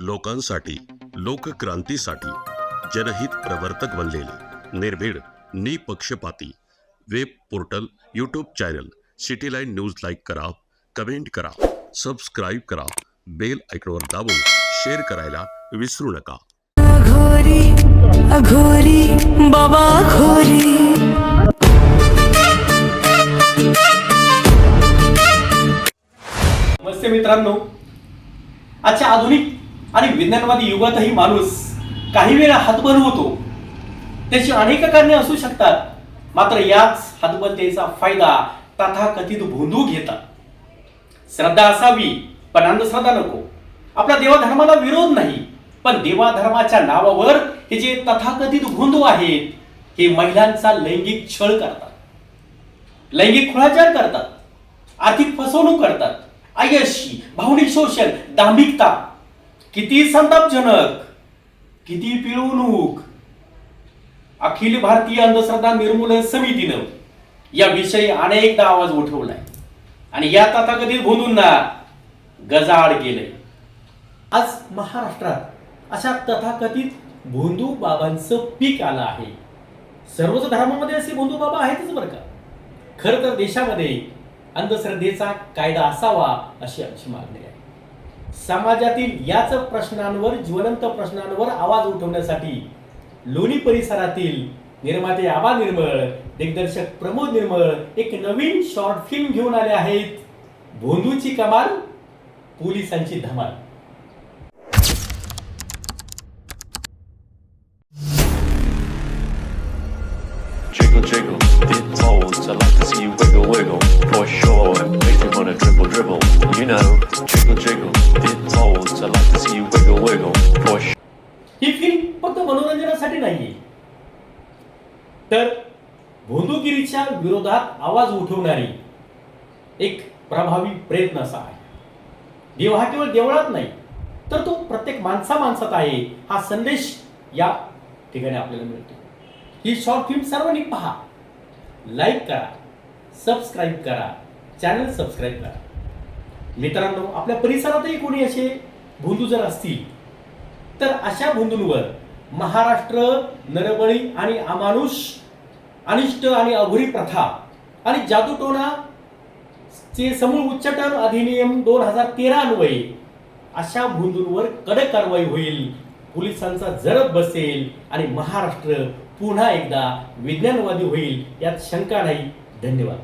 लोकांसाठी, लोकक्रांतीसाठी जनहित प्रवर्तक बनलेले निर्भीड, निपक्षपाती web portal, YouTube channel city line news like करा, कमेंट करा, सबस्क्राईब करा, बेल आयकॉनवर दाबून शेअर करायला विसरू नका. अघोरी अघोरी बाबा अघोरी. नमस्ते मित्रांनो, आजच्या आधुनिक आणि विज्ञानवादी युगातही माणूस काही वेळा हतबल होतो. त्याची अनेक कारणे असू शकतात, मात्र याच हतबलतेचा फायदा तथाकथित भोंदू घेतात. श्रद्धा असावी पण अंधश्रद्धा नको. आपला देवाधर्माला विरोध नाही, पण देवाधर्माच्या नावावर हे जे तथाकथित भोंदू आहेत हे महिलांचा लैंगिक छळ करतात, लैंगिक खुळाचार करतात, आर्थिक फसवणूक करतात, अयशी, भावनिक शोषण, दांभिकता. किती संतापजनक, किती पिळवणूक. अखिल भारतीय अंधश्रद्धा निर्मूलन समितीनं याविषयी अनेकदा आवाज उठवलाय आणि या तथाकथित भोंदूंना गजाआड केलंय. आज महाराष्ट्रात अशा तथाकथित भोंदू बाबांचं पीक आलं आहे. सर्वच धर्मामध्ये असे भोंदू बाबा आहेतच बरं का. खरं तर देशामध्ये अंधश्रद्धेचा कायदा असावा अशी आमची मागणी आहे. समाजातील याच प्रश्नांवर, ज्वलंत प्रश्नांवर आवाज उठवण्यासाठी लोणी परिसरातील निर्माते आबा निर्मळ, दिग्दर्शक प्रमोद निर्मळ एक नवीन शॉर्ट फिल्म घेऊन आले आहेत. भोंदूची कमाल, पोलिसांची धमाल. Jiggle, jiggle, dip toes. I like to see you wiggle, wiggle, for sure. Make you wanna dribble, dribble. You know, jiggle, jiggle, dip toes. I like to see you wiggle, wiggle, for sure. He film फक्त मनोरंजनासाठी नाहीये, तर भोंदूगिरीच्या विरोधात आवाज उठवणारी एक प्रभावी प्रयत्न असा आहे. देव हा केवळ देवळात नाही, तर तो प्रत्येक माणसात आहे, हा संदेश या ठिकाणी आपल्याला मिळतो. ही शॉर्ट फिल्म सर्वांनी पहा, लाईक करा, सबस्क्राईब करा, चॅनल सबस्क्राईब करा. मित्रांनो, आपल्या परिसरातही कोणी असे भोंदू जर असतील तर अशा भोंदूंवर महाराष्ट्र नरबळी आणि अमानुष, अनिष्ट आणि अघोरी प्रथा आणि जादूटोणा चे समूळ उच्चाटन अधिनियम 2013 अन्वये अशा भोंदूंवर कडक कारवाई होईल. पोलिसांचा जरब बसेल आणि महाराष्ट्र पुन्हा एकदा विज्ञानवादी होईल, यात शंका नाही. धन्यवाद.